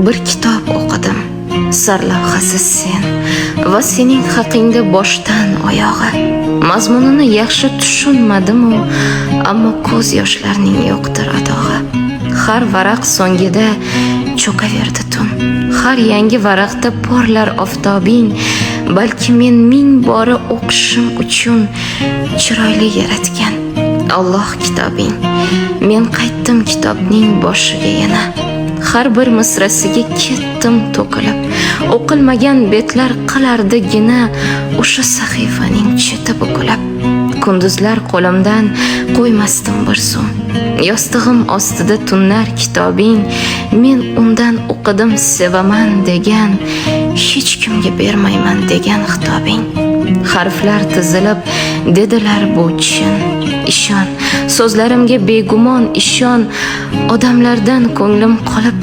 bir kitob o'qidim. Sarlavhasi sen va sening haqingda boshdan oyog'i. Mazmunini yaxshi tushunmadim-u, ammo ko'z yoshlarning yo'qdir adog'i. Har varaq so'ngida cho'kaverdi tun. Har yangi varaqda porlar oftobing, balki men ming bora o'qishim uchun chiroyli yaratgan Alloh kitobing. Men qaytdim kitobning boshiga yana. Har bir misrasiga ketdim to'kilib. O'qilmagan betlar qilardagina o'sha sahifaning cheti bukilib. Kunduzlar qo'limdan qo'ymasdim bir zum. Yostig'im ostida tunlar kitobing, men undan o'qidim sevaman degan, hech kimga bermayman degan xitobing. Harflar tizilib dedilar bu chin. Ishon, so'zlarimga begumon ishon, odamlardan ko'nglim qolib